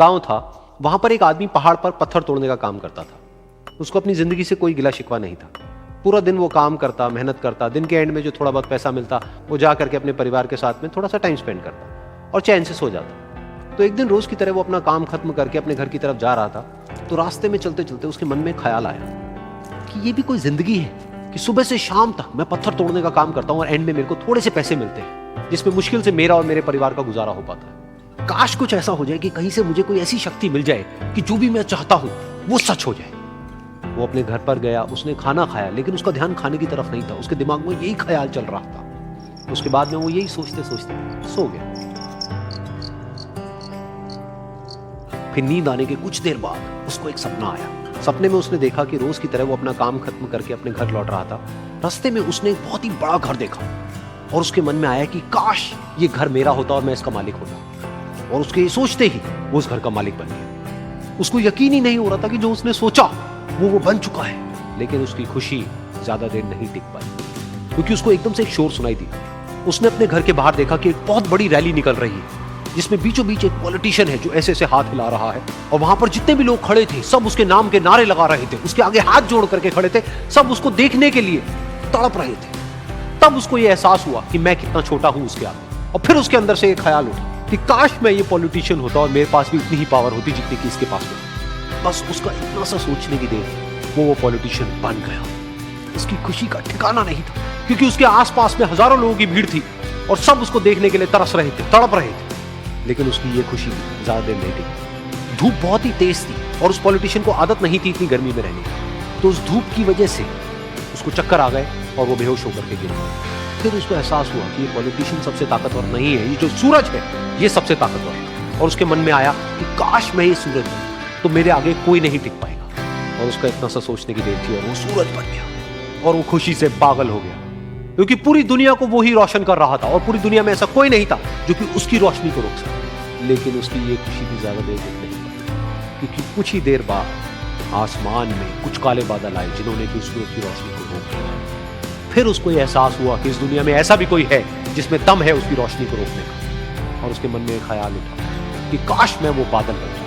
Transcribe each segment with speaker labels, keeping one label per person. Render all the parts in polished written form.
Speaker 1: गांव था, वहां पर एक आदमी पहाड़ पर पत्थर तोड़ने का काम करता था। उसको अपनी जिंदगी से कोई गिला शिकवा नहीं था। पूरा दिन वो काम करता, मेहनत करता, दिन के एंड में जो थोड़ा बहुत पैसा मिलता वो जा करके अपने परिवार के साथ में थोड़ा सा टाइम स्पेंड करता और चैन से सो जाता। तो एक दिन रोज की तरह वो अपना काम खत्म करके अपने घर की तरफ जा रहा था, तो रास्ते में चलते चलते उसके मन में ख्याल आया कि ये भी कोई जिंदगी है कि सुबह से शाम तक मैं पत्थर तोड़ने का काम करता हूँ और एंड में मेरे को थोड़े से पैसे मिलते हैं, जिसमें मुश्किल से मेरा और मेरे परिवार का गुजारा हो पाता है। काश कुछ ऐसा हो जाए कि कहीं से मुझे कोई ऐसी शक्ति मिल जाए कि जो भी मैं चाहता हूं वो सच हो जाए। वो अपने घर पर गया, उसने खाना खाया, लेकिन उसका ध्यान खाने की तरफ नहीं था। उसके दिमाग में यही ख्याल चल रहा था। उसके बाद में वो यही सोचते सोचते सो गया। फिर नींद आने के कुछ देर बाद उसको एक सपना आया। सपने में उसने देखा कि रोज की तरह वो अपना काम खत्म करके अपने घर लौट रहा था। रास्ते में उसने एक बहुत ही बड़ा घर देखा और उसके मन में आया कि काश ये घर मेरा होता और मैं इसका मालिक होता। और उसके सोचते ही वो उस घर का मालिक बन गया। उसको यकीन ही नहीं हो रहा था कि जो उसने सोचा वो बन चुका है। लेकिन उसकी खुशी ज्यादा देर नहीं टिक पाई, क्योंकि उसको एकदम से एक शोर सुनाई दिया। उसने अपने घर के बाहर देखा कि एक बहुत बड़ी रैली निकल रही है, जिसमें बीचों बीच एक पॉलिटिशियन है जो ऐसे ऐसे हाथ हिला रहा है। और वहां पर जितने भी लोग खड़े थे सब उसके नाम के नारे लगा रहे थे, उसके आगे हाथ जोड़ करके खड़े थे, सब उसको देखने के लिए तड़प रहे थे। तब उसको यह एहसास हुआ कि मैं कितना छोटा हूं उसके आगे। और फिर उसके अंदर से एक ख्याल उठा कि काश मैं ये पॉलिटिशियन होता और मेरे पास भी इतनी ही पावर होती जितनी कि इसके पास होती। बस उसका इतना सा सोचने की देर वो पॉलिटिशियन बन गया। उसकी खुशी का ठिकाना नहीं था, क्योंकि उसके आसपास में हजारों लोगों की भीड़ थी और सब उसको देखने के लिए तरस रहे थे, तड़प रहे थे। लेकिन उसकी ये खुशी ज्यादा देर नहीं टिकी। धूप बहुत ही तेज थी और उस पॉलिटिशियन को आदत नहीं थी इतनी गर्मी में रहने की। तो उस धूप की वजह से उसको चक्कर आ गए और वो बेहोश होकर के गिर गया। फिर उसको एहसास हुआ कि ये पॉलिटिशियन सबसे ताकतवर नहीं है, ये जो सूरज है ये सबसे ताकतवर है। और उसके मन में आया कि काश मैं ये सूरज हूं तो मेरे आगे कोई नहीं टिक पाएगा। और उसका इतना सा सोचने की देर थी और वो सूरज बन गया। और वो खुशी से पागल हो गया, क्योंकि पूरी दुनिया को वो ही रोशन कर रहा था और पूरी दुनिया में ऐसा कोई नहीं था जो कि उसकी रोशनी को रोक सके। लेकिन उसकी ये खुशी भी ज्यादा देर तक नहीं पाई, क्योंकि कुछ ही देर बाद आसमान में कुछ काले बादल आए जिन्होंने कि सूरज की रोशनी को रोक दिया। फिर उसको यह एहसास हुआ कि इस दुनिया में ऐसा भी कोई है जिसमें दम है उसकी रोशनी को रोकने का। और उसके मन में एक ख्याल उठा कि काश मैं वो बादल बन जाऊं।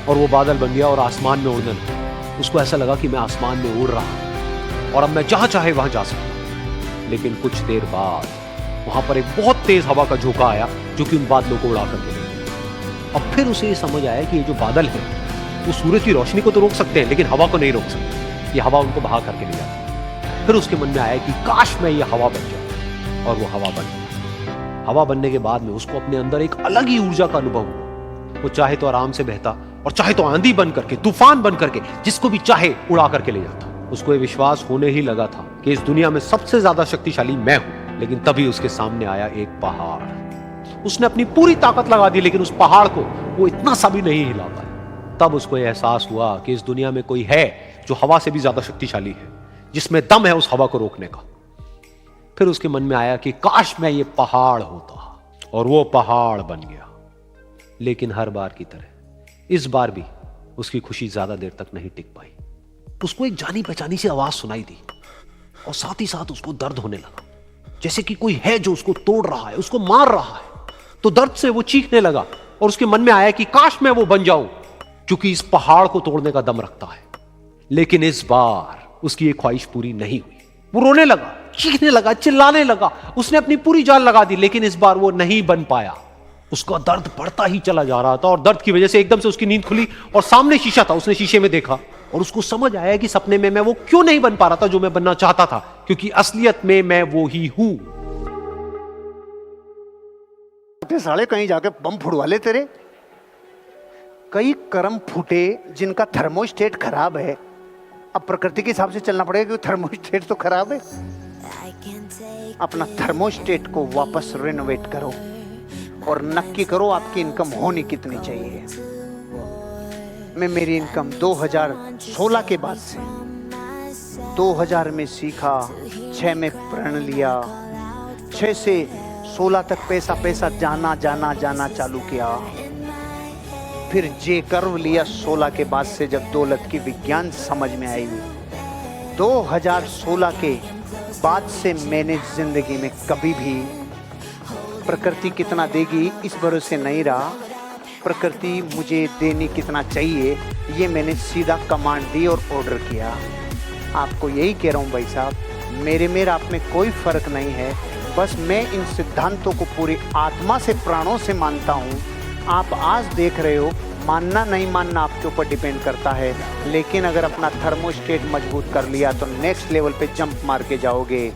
Speaker 1: और वो बादल बन गया और आसमान में उड़ने लगा। उसको ऐसा लगा कि मैं आसमान में उड़ रहा हूं और अब मैं जहां चाहे वहां जा सकता हूं। लेकिन कुछ देर बाद वहां पर एक बहुत तेज हवा का झोंका आया जो कि उन बादलों को उड़ा करके ले गया। अब फिर उसे ये समझ आया कि ये जो बादल है वो सूरज की रोशनी को तो रोक सकते हैं, लेकिन हवा को नहीं रोक सकते। ये हवा उनको बहा करके ले जाती है। फिर उसके मन में आया कि काश मैं ये हवा बन जाऊं। और वो हवा बन गई। हवा बनने के बाद में उसको अपने अंदर एक अलग ही ऊर्जा का अनुभव हुआ। वो चाहे तो आराम से बहता और चाहे तो आंधी बन करके, तूफान बन करके, जिसको भी चाहे उड़ा करके ले जाता। उसको ये विश्वास होने ही लगा था कि इस दुनिया में सबसे ज्यादा शक्तिशाली मैं हूं। लेकिन तभी उसके सामने आया एक पहाड़। उसने अपनी पूरी ताकत लगा दी, लेकिन उस पहाड़ को वो इतना सा भी नहीं हिला पाया। तब उसको यह एहसास हुआ कि इस दुनिया में कोई है जो हवा से भी ज्यादा शक्तिशाली है, जिसमें दम है उस हवा को रोकने का। फिर उसके मन में आया कि काश मैं ये पहाड़ होता। और वो पहाड़ बन गया। लेकिन हर बार की तरह इस बार भी उसकी खुशी ज्यादा देर तक नहीं टिक पाई। उसको एक जानी पहचानी सी आवाज सुनाई दी और साथ ही साथ उसको दर्द होने लगा, जैसे कि कोई है जो उसको तोड़ रहा है, उसको मार रहा है। तो दर्द से वो चीखने लगा और उसके मन में आया कि काश मैं वो बन जाऊं क्योंकि इस पहाड़ को तोड़ने का दम रखता है। लेकिन इस बार उसकी ये ख्वाहिश पूरी नहीं हुई। वो रोने लगा, चीखने लगा, चिल्लाने लगा। उसने अपनी पूरी जान लगा दी, लेकिन इस बार वो नहीं बन पाया। उसका दर्द बढ़ता ही चला जा रहा था और दर्द की वजह से एकदम से उसकी नींद खुली और सामने शीशा था। उसने शीशे में देखा और उसको समझ आया कि सपने में मैं वो क्यों नहीं बन पा रहा था जो मैं बनना चाहता था, क्योंकि असलियत में मैं वो ही हूं।
Speaker 2: साले कहीं जाके बम फुड़वा ले तेरे। कई कर्म फूटे जिनका थर्मोस्टेट खराब है। अब प्रकृति के हिसाब से चलना पड़ेगा क्योंकि थर्मोस्टेट तो खराब है। अपना थर्मोस्टेट को वापस रिनोवेट करो और नक्की करो आपकी इनकम होनी कितनी चाहिए। मैं मेरी इनकम 2016 के बाद से 2000 में सीखा, 6 में प्रण लिया, 6 से 16 तक पैसा जाना चालू किया। फिर जे कर्व लिया 16 के बाद से, जब दौलत की विज्ञान समझ में आई। 2016 के बाद से मैंने जिंदगी में कभी भी प्रकृति कितना देगी इस भरोसे नहीं रहा। प्रकृति मुझे देने कितना चाहिए, ये मैंने सीधा कमांड दी और ऑर्डर किया। आपको यही कह रहा हूँ भाई साहब, मेरे में आप में कोई फ़र्क नहीं है, बस मैं इन सिद्धांतों को पूरी आत्मा से प्राणों से मानता हूँ। आप आज देख रहे हो, मानना नहीं मानना आपके ऊपर डिपेंड करता है, लेकिन अगर अपना थर्मोस्टेट मजबूत कर लिया तो नेक्स्ट लेवल पे जंप मार के जाओगे।